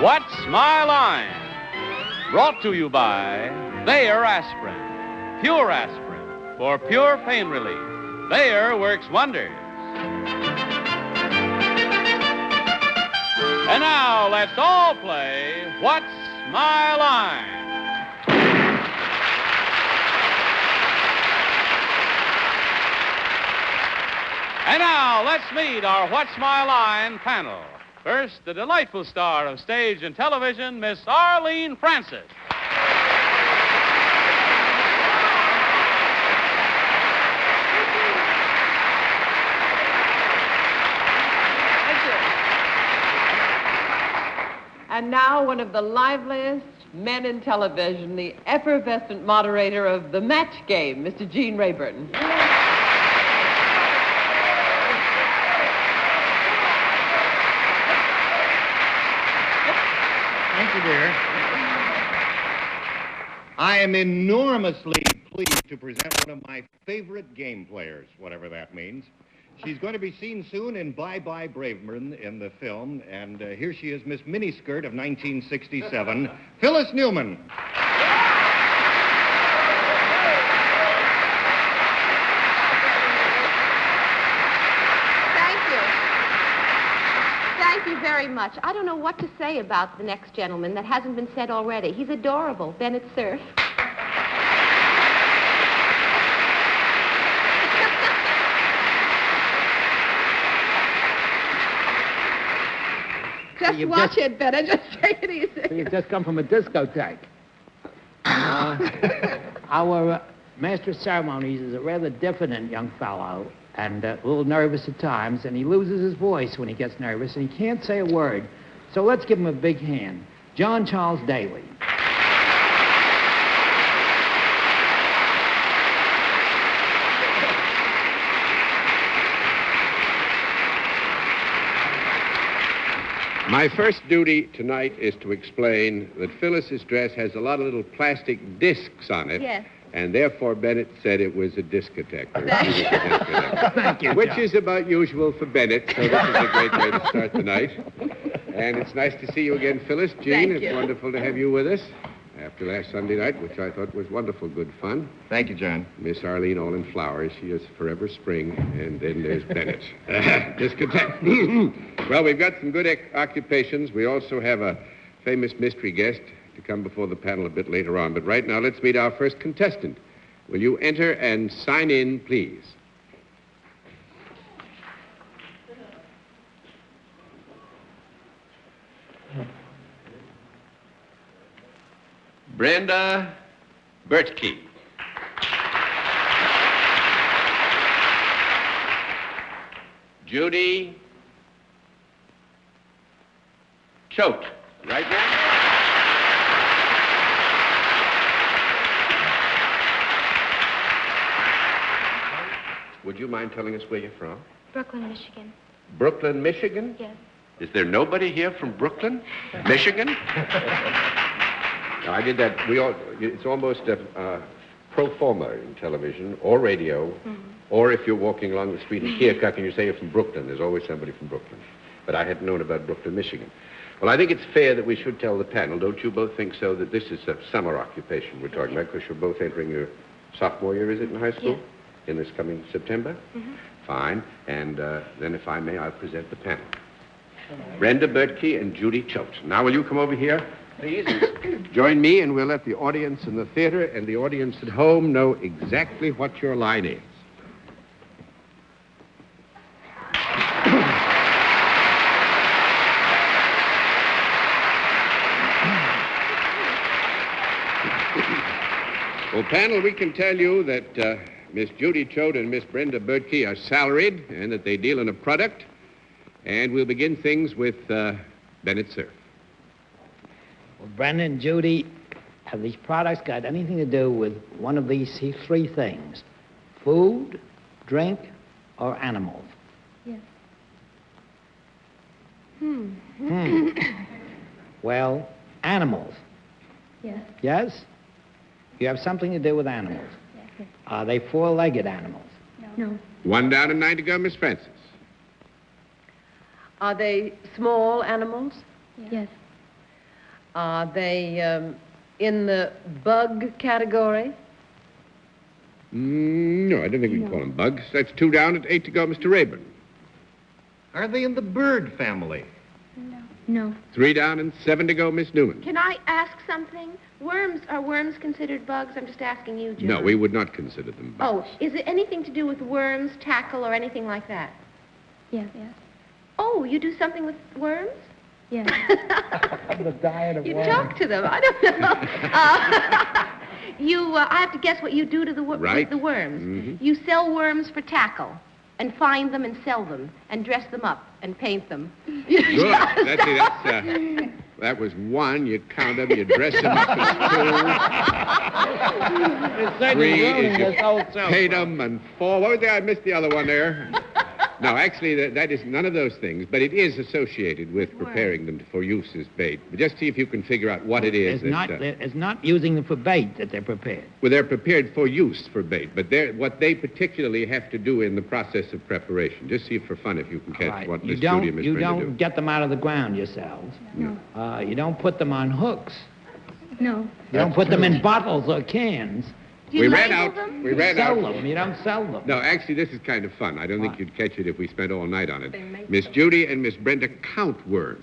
What's My Line? Brought to you by Bayer Aspirin. Pure aspirin for pure pain relief. Bayer works wonders. And now let's all play What's My Line? And now let's meet our What's My Line panel. First, the delightful star of stage and television, Miss Arlene Francis. And now, one of the liveliest men in television, the effervescent moderator of the match game, Mr. Gene Rayburn. Thank you, dear. I am enormously pleased to present one of my favorite game players, whatever that means. She's going to be seen soon in Bye Bye Braverman in the film, and here she is, Miss Miniskirt of 1967, Phyllis Newman. Thank you very much. I don't know what to say about the next gentleman that hasn't been said already. He's adorable, Bennett Cerf. Just watch it, Bennett. Just take it easy. You've just come from a discotheque. Our master of ceremonies is a rather diffident young fellow and a little nervous at times, and he loses his voice when he gets nervous, and he can't say a word. So let's give him a big hand. John Charles Daly. My first duty tonight is to explain that Phyllis's dress has a lot of little plastic discs on it. Yes. And therefore, Bennett said it was a discotheque. Thank you, Which John. is about usual for Bennett, so this is a great way to start the night. And it's nice to see you again, Phyllis. Gene, Thank it's you. wonderful to have you with us after last Sunday night, which I thought was wonderful, good fun. Thank you, John. Miss Arlene, all in flowers. She is forever spring. And then there's Bennett. Discotheque. Well, we've got some good occupations. We also have a famous mystery guest to come before the panel a bit later on. But right now, let's meet our first contestant. Will you enter and sign in, please? Brenda Bertkey. Judy Choate. Right now? Would you mind telling us where you're from? Brooklyn, Michigan. Brooklyn, Michigan? Yes. Is there nobody here from Brooklyn, Michigan? No, I did that. It's almost a pro forma in television or radio, or if you're walking along the street in Keokuk and you say you're from Brooklyn, there's always somebody from Brooklyn. But I hadn't known about Brooklyn, Michigan. Well, I think it's fair that we should tell the panel, don't you both think so, that this is a summer occupation we're talking about, because you're both entering your sophomore year, is it, in high school? Yes. In this coming September? Fine. And then, if I may, I'll present the panel. Brenda Bertkey and Judy Choate. Now, will you come over here, please? Join me, and we'll let the audience in the theater and the audience at home know exactly what your line is. Well, panel, we can tell you that Miss Judy Choate and Miss Brenda Bertkey are salaried and that they deal in a product. And we'll begin things with Bennett Cerf. Well, Brenda and Judy, have these products got anything to do with one of these three things? Food, drink, or animals? Yes. Well, animals. Yes. Yes? You have something to do with animals. Yes. Are they four-legged animals? No. One down and 9 to go, Miss Francis. Are they small animals? Yes. Are they in the bug category? No, I don't think we can call them bugs. That's 2 down and 8 to go, Mr. Rayburn. Are they in the bird family? No. 3 down and 7 to go, Miss Newman. Can I ask something? Are worms considered bugs? I'm just asking you, John. No, we would not consider them bugs. Oh, is it anything to do with worms, tackle, or anything like that? Yes. Oh, you do something with worms? Yes. The diet of You worms. talk to them. I don't know. I have to guess what you do to with the worms. Mm-hmm. You sell worms for tackle and find them and sell them and dress them up and paint them. Good. That was 1. You count them, you dress them up as 2. 3 is you paint them, and 4. What was that? I missed the other one there. No, actually, that is none of those things, but it is associated with preparing them for use as bait. But just see if you can figure out what it is. It's not using them for bait that they're prepared. Well, they're prepared for use for bait, but what they particularly have to do in the process of preparation. Just see for fun if you can catch what Miss Judy and Miss Brenda do. You don't get them out of the ground yourselves. No. You don't put them on hooks. No. You don't put them in bottles or cans. Do you We ran label out. them? We ran out. Sell them. You don't sell them. No, actually, this is kind of fun. I don't think you'd catch it if we spent all night on They it. make Miss Judy and Miss Brenda count worms.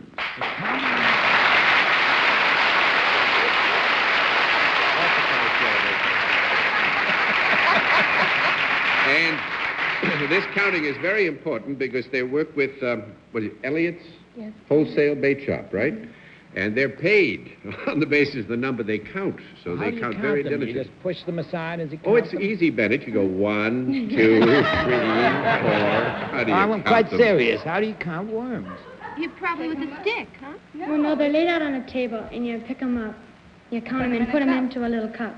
And this counting is very important because they work with, Elliott's? Yes. Wholesale bait shop, right? And they're paid on the basis of the number they count. So How they do you count very them? You diligently. just push them aside as you count Oh, it's them? easy, Bennett. You go 1, 2, 3, 4. How do you I'm count quite them? serious. How do you count worms? You probably with a stick, huh? Well, no, they're laid out on a table, and you pick them up. You count them and put them into a little cup.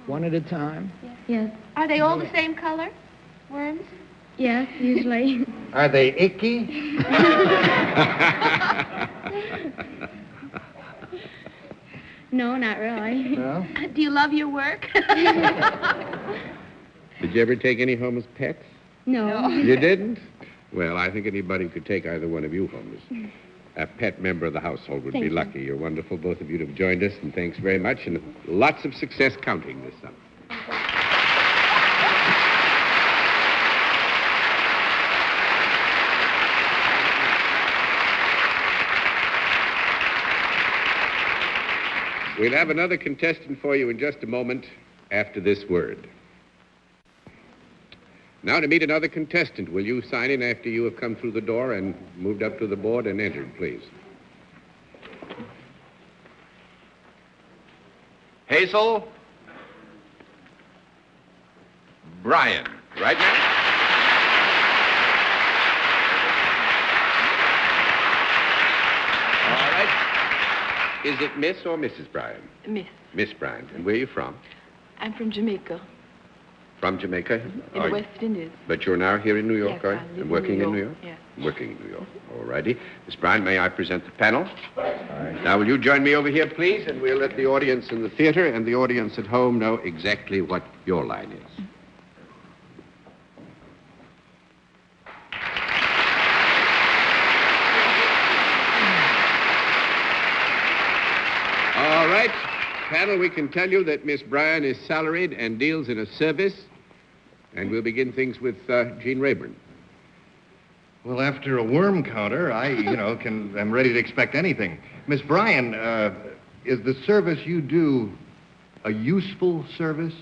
One at a time? Yes. Are they all the same color? Worms? Yes, usually. Are they icky? No, not really. No? Do you love your work? Did you ever take any home as pets? No. You didn't? Well, I think anybody could take either one of you home as a pet member of the household would Thank be you. lucky. You're wonderful, both of you, to have joined us, and thanks very much, and lots of success counting this summer. We'll have another contestant for you in just a moment after this word. Now to meet another contestant. Will you sign in after you have come through the door and moved up to the board and entered, please? Hazel Bryan. Right now? All right. Is it Miss or Mrs. Bryan? Miss. Miss Bryan. And where are you from? I'm from Jamaica, From Jamaica? in Are the you- West Indies. But you're now here in New York, Yes, are I you? live And working in New York? Yes. Working in New York. All righty. Miss Bryan, may I present the panel? All right. Now, will you join me over here, please? And we'll let the audience in the theater and the audience at home know exactly what your line is. All right. Panel, we can tell you that Miss Bryan is salaried and deals in a service. And we'll begin things with Gene Rayburn. Well, after a worm counter, I'm ready to expect anything. Miss Bryan, is the service you do a useful service?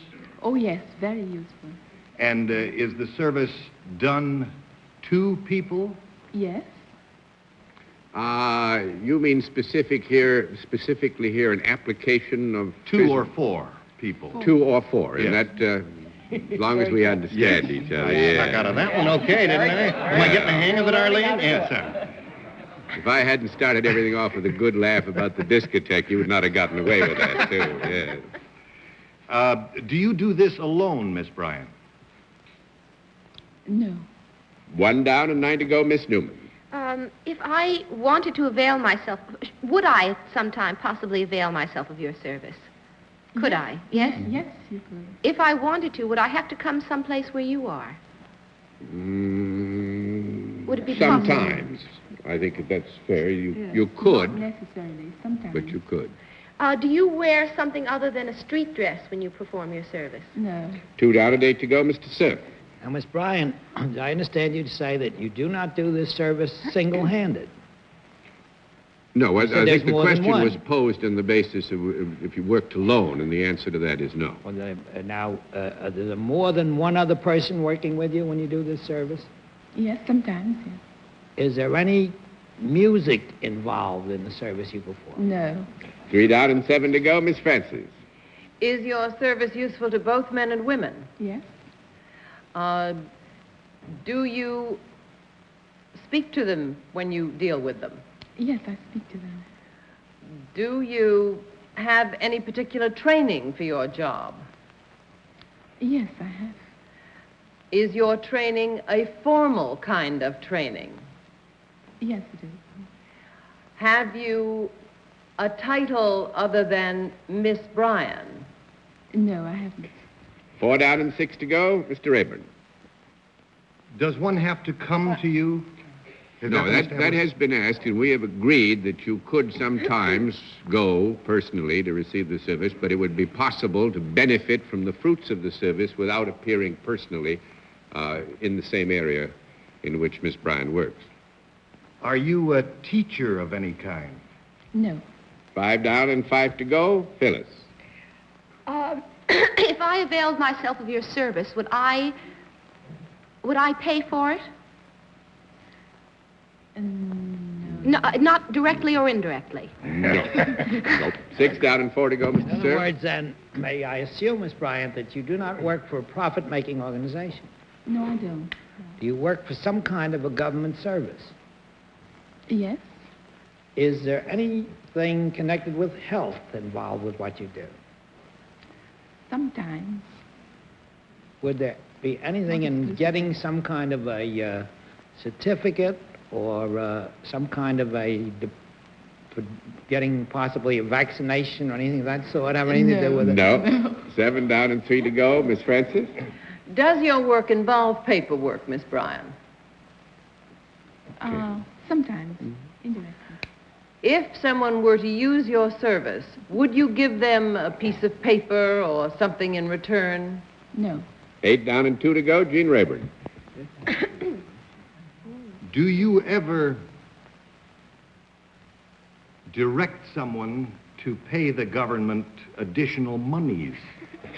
Oh, yes, very useful. And is the service done to people? Yes? You mean specifically here, an application of... 2 or 4 people? 2 or 4, and Yes. that, as long as we understand each other, I stuck out of that one okay, didn't I? Am I getting the hang of it, Arlene? Yes, sir. If I hadn't started everything off with a good laugh about the discotheque, you would not have gotten away with that, too, yeah. Do you do this alone, Miss Bryan? No. 1 down and 9 to go, Miss Newman. If I wanted to avail myself, would I sometime possibly avail myself of your service? Could I? Yes? Yes, you could. If I wanted to, would I have to come someplace where you are? Would it be possible? Sometimes. I think that's fair. You Yes, could, Not necessarily, sometimes. but you could. Do you wear something other than a street dress when you perform your service? No. 2 down and 8 to go, Mr. Cerf. Now, Miss Bryan, I understand you to say that you do not do this service single-handed. No, I said think there's the more than question one. was posed on the basis of if you worked alone, and the answer to that is no. Well, there's more than one other person working with you when you do this service? Yes, sometimes, yes. Is there any music involved in the service you perform? No. 3 down and 7 to go, Miss Francis. Is your service useful to both men and women? Yes. Do you speak to them when you deal with them? Yes, I speak to them. Do you have any particular training for your job? Yes, I have. Is your training a formal kind of training? Yes, it is. Have you a title other than Miss Bryan? No, I haven't. 4 down and 6 to go, Mr. Rayburn. Does one have to come to you? Is No, the most that has been asked, and we have agreed that you could sometimes go personally to receive the service, but it would be possible to benefit from the fruits of the service without appearing personally in the same area in which Miss Bryan works. Are you a teacher of any kind? No. 5 down and 5 to go, Phyllis. If I availed myself of your service, would I pay for it? No. No, not directly or indirectly. No. Nope. 6 down and 4 to go, In Mr. other Cerf. words, then, may I assume, Miss Bryant, that you do not work for a profit-making organization? No, I don't. Do you work for some kind of a government service? Yes. Is there anything connected with health involved with what you do? Sometimes. Would there be anything in getting some kind of a certificate or some kind of for getting possibly a vaccination or anything of that sort have anything to do with it? No. 7 down and 3 to go, Miss Francis. Does your work involve paperwork, Miss Bryan? Sometimes. Indirectly. If someone were to use your service, would you give them a piece of paper or something in return? No. 8 down and 2 to go, Gene Rayburn. Do you ever direct someone to pay the government additional monies?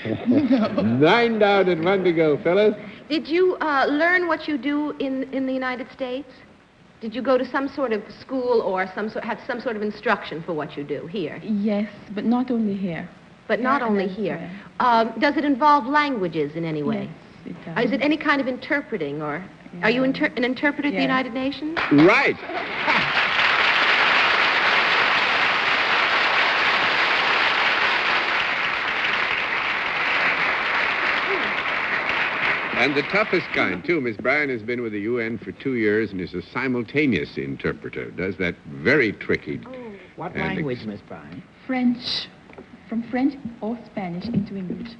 9 down and 1 to go, Phyllis. Did you learn what you do in the United States? Did you go to some sort of school or have some sort of instruction for what you do here? Yes, but not only here. But not only here. Does it involve languages in any way? Yes, it does. Is it any kind of interpreting, or are you an interpreter at the Yes. United Nations? Right. And the toughest kind, too. Miss Bryan has been with the UN for 2 years and is a simultaneous interpreter. Does that very tricky. What And language, Miss Bryan? French. From French or Spanish into English.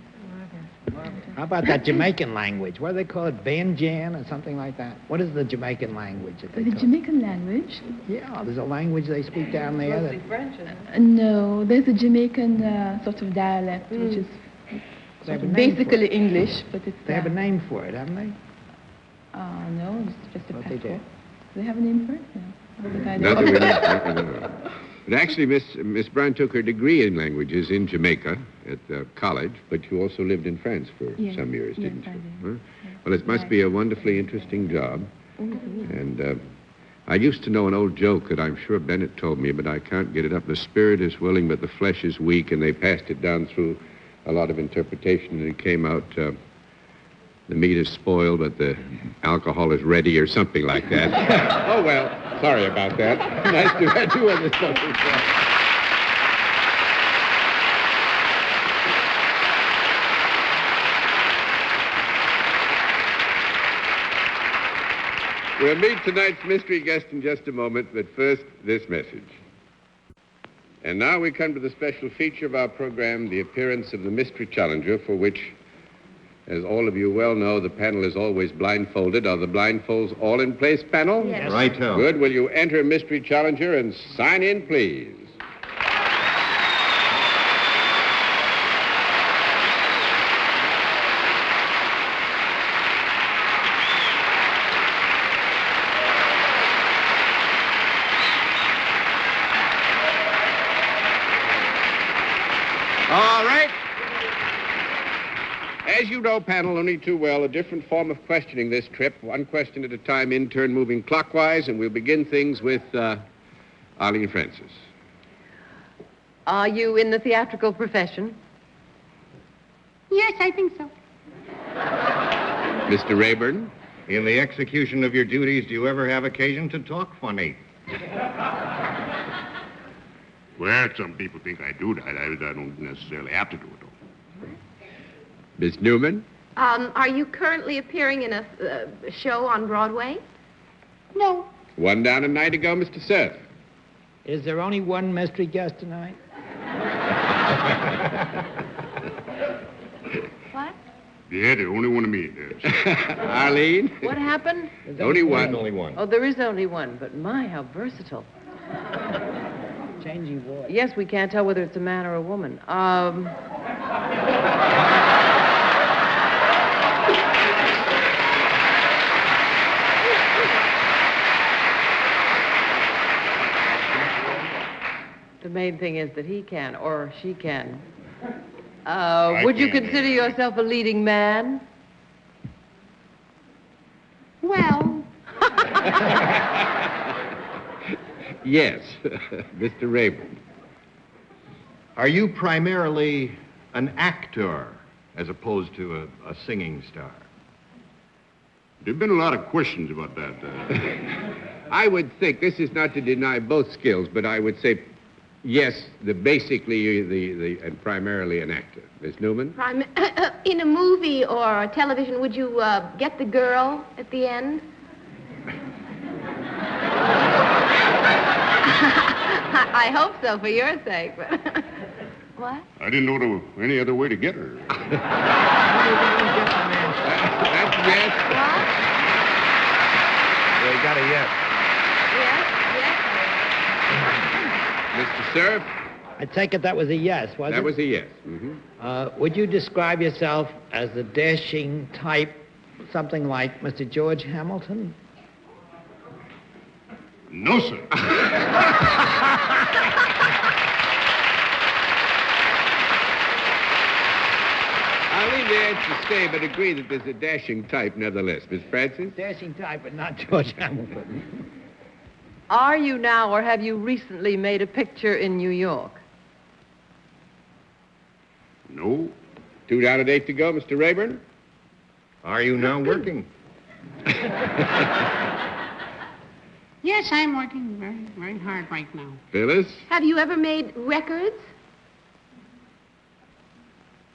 How about that Jamaican language? What do they call it? Banjan or something like that? What is the Jamaican language that they The call Jamaican language? Yeah, there's a language they speak down there. That, French, isn't it? No, there's a Jamaican sort of dialect, which is They have sort a of name for basically it. English, but it's... they have a name for it, haven't they? No, it's just a What they patois. do? Do they have a name for it? No. But I Not don't. that we know. But actually, Miss Bryan took her degree in languages in Jamaica at college, but you also lived in France for Yes, some years, yes, didn't I you? did. Huh? Well, it must be a wonderfully interesting job. And I used to know an old joke that I'm sure Bennett told me, but I can't get it up. The spirit is willing, but the flesh is weak, and they passed it down through a lot of interpretation, and it came out, the meat is spoiled, but the alcohol is ready, or something like that. Oh, well, sorry about that. Nice to have you on the subject. We'll meet tonight's mystery guest in just a moment, but first, this message. And now we come to the special feature of our program, the appearance of the mystery challenger, for which As all of you well know, the panel is always blindfolded. Are the blindfolds all in place, panel? Yes. Righto. Good. Will you enter mystery challenger and sign in, please? All right. As you know, panel, only too well, a different form of questioning this trip. One question at a time, in turn moving clockwise, and we'll begin things with Arlene Francis. Are you in the theatrical profession? Yes, I think so. Mr. Rayburn? In the execution of your duties, do you ever have occasion to talk funny? Well, some people think I do that. I don't necessarily have to do it, though. Miss Newman? Are you currently appearing in a show on Broadway? No. One down a night ago, Mr. Cerf. Is there only one mystery guest tonight? What? Yeah, there's only one of me. Arlene? What happened? Only one. Only one. Oh, there is only one, but my, how versatile. Changing voice. Yes, we can't tell whether it's a man or a woman. The main thing is that he can, or she can. Would you can't. consider yourself a leading man? Well, Yes, Mr. Rayburn. Are you primarily an actor as opposed to a singing star? There've been a lot of questions about that. I would think, this is not to deny both skills, but I would say, yes, basically and primarily an actor. Miss Newman? In a movie or television, would you get the girl at the end? I hope so, for your sake. But what? I didn't know there was any other way to get her. That's yes. What? Well, you got a yes. Yes, Mr. Cerf? I take it that was a yes, was it? That was a yes. Mm-hmm. Would you describe yourself as the dashing type, something like Mr. George Hamilton? No, sir. I'll leave the answer to stay, but agree that there's a dashing type nevertheless. Miss Francis? Dashing type, but not George Hamilton. Are you now, or have you recently made a picture in New York? No. 2 down and 8 to go, Mr. Rayburn? Are you now working? yes, I'm working very, very hard right now. Phyllis? Have you ever made records?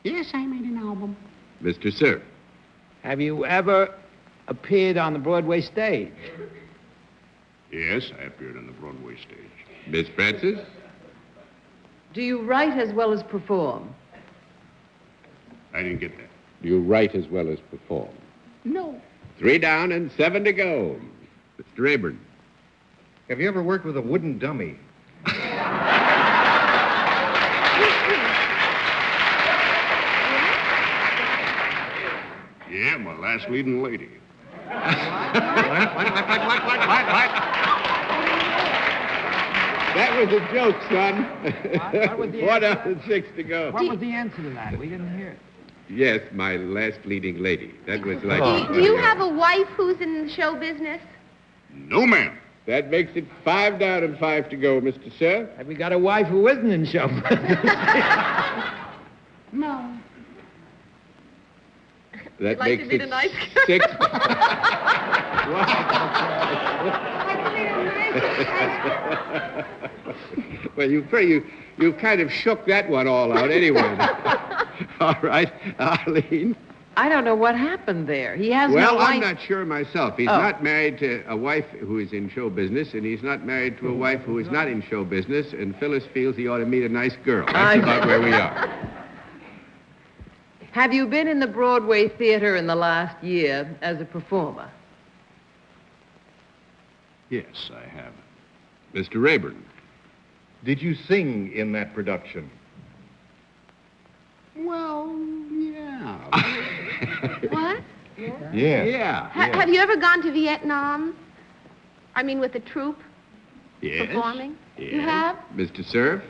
Yes, I made an album. Mr. Cerf? Have you ever appeared on the Broadway stage? Yes, I appeared on the Broadway stage. Miss Francis? Do you write as well as perform? I didn't get that. Do you write as well as perform? No. 3 down and 7 to go. Mr. Rayburn? Have you ever worked with a wooden dummy? Yeah, my last leading lady. What? That was a joke, son. What was the 4 down and 6 to go. What was the answer to that? We didn't hear it. Yes, my last leading lady. That was like... Do you have a wife who's in the show business? No, ma'am. That makes it 5 down and 5 to go, Mr. Cerf. Have we got a wife who isn't in show business? No. That Like makes to be it the nice 6... Well, you kind of shook that one all out anyway. All right, Arlene. I don't know what happened there. He has Well, no wife. I'm not sure myself. He's Oh. not married to a wife who is in show business, and he's not married to a wife who is not in show business, and Phyllis feels he ought to meet a nice girl. That's about where we are. Have you been in the Broadway theater in the last year as a performer? Yes, I have. Mr. Rayburn. Did you sing in that production? Well, yeah. What? Yeah. Have you ever gone to Vietnam? I mean, with the troupe Yes. performing? Yes. You have? Mr. Cerf.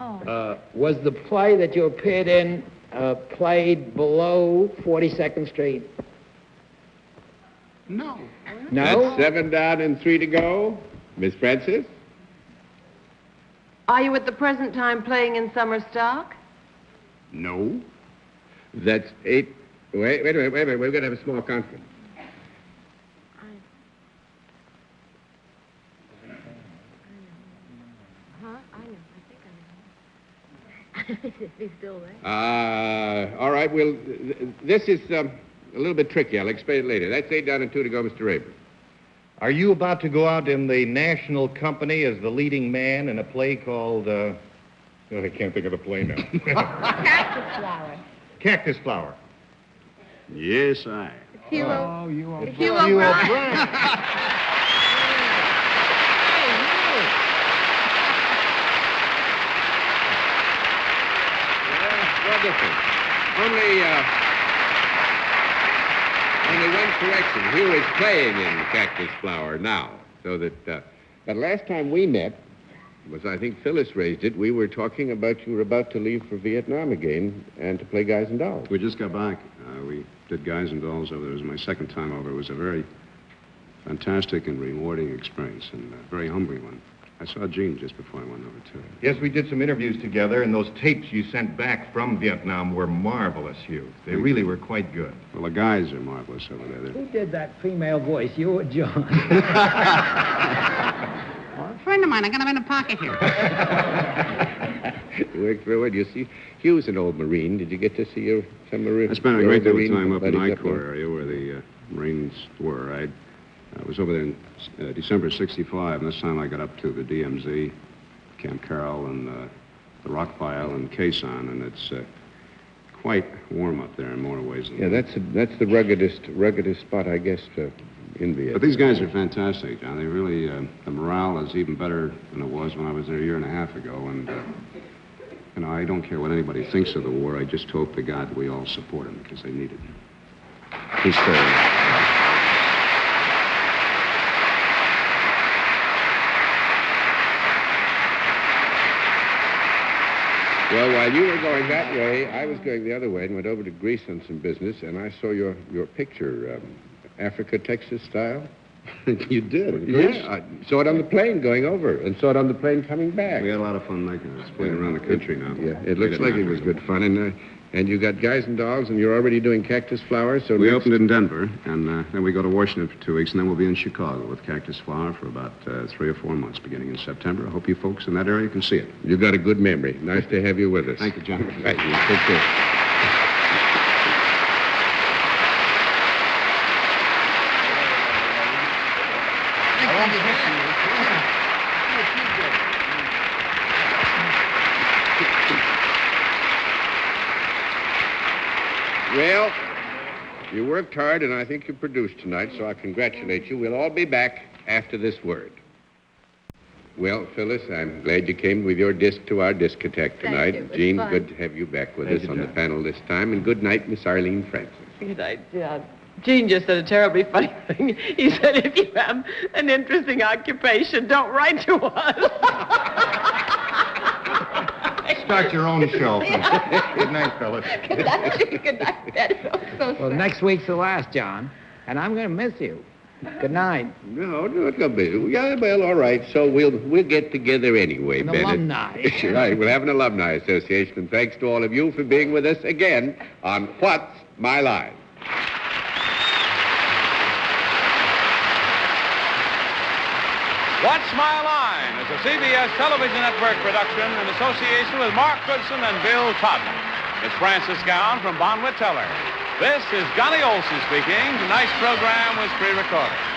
Oh. Was the play that you appeared in played below 42nd Street? No. No? That's 7 down and 3 to go. Miss Francis? Are you at the present time playing in summer stock? No. That's 8. Wait a minute. We're going to have a small conference. He's still there. All right, well, this is a little bit tricky. I'll explain it later. That's 8 down and 2 to go, Mr. Rayburn. Are you about to go out in the national company as the leading man in a play called, I can't think of the play now. Cactus Flower. Cactus Flower. Yes, I. Hugo. Oh, you are Hugo Brown. Wonderful. Only one correction. Hugh is playing in Cactus Flower now. So that, but last time we met was, I think Phyllis raised it. We were talking about you were about to leave for Vietnam again and to play Guys and Dolls. We just got back. We did Guys and Dolls over there. It was my second time over. It was a very fantastic and rewarding experience and a very humbling one. I saw Gene just before I went over to it. Yes, we did some interviews together, and those tapes you sent back from Vietnam were marvelous, Hugh. They really were quite good. Well, the guys are marvelous over there. Who did that female voice, you or John? A friend of mine. I got him in a pocket here. You worked very well. You see, Hugh's an old Marine. Did you get to see some Marine? I spent a great deal of Marine time up in buddies I-Corps there? area where the Marines were. I was over there in December '65, and this time I got up to the DMZ, Camp Carroll, and the Rock Pile, and Quezon, and it's quite warm up there in more ways than Yeah, that's the ruggedest spot, I guess, in Vietnam. But these guys are fantastic, John. They really, the morale is even better than it was when I was there a year and a half ago, and I don't care what anybody thinks of the war. I just hope to God we all support them because they need it. He's fair. Well, while you were going that way, I was going the other way and went over to Greece on some business, and I saw your picture, Africa, Texas style. You did? Yeah, I saw it on the plane going over, and saw it on the plane coming back. We had a lot of fun making it. It's playing around the country now. Yeah, it looks like it was good fun, and you got Guys and Dolls, and you're already doing Cactus Flower, so we opened in Denver, and then we go to Washington for 2 weeks, and then we'll be in Chicago with Cactus Flower for about 3 or 4 months, beginning in September. I hope you folks in that area can see it. You got a good memory. Nice to have you with us. Thank you, John. Right, you take care. Well, you worked hard, and I think you produced tonight, so I congratulate you. We'll all be back after this word. Well, Phyllis, I'm glad you came with your disc to our discotheque tonight. Thank you. Gene, Fun. good to have you back with Thank us you, on the John. panel this time. And good night, Miss Arlene Francis. Good idea. Gene just said a terribly funny thing. He said, if you have an interesting occupation, don't write to us. Start your own show. Good night, fellas. Good night. Good night, Betty. So Well, next week's the last, John, and I'm going to miss you. Good night. No, it's gonna be. Yeah, well, all right. So we'll get together anyway, An Bennett. alumni. Right. We'll have an alumni association, and thanks to all of you for being with us again on What's My Line. What's My Line is a CBS television network production in association with Mark Goodson and Bill Todman. It's Francis Gowan from Bonwit Teller. This is Johnny Olson speaking. Tonight's program was pre-recorded.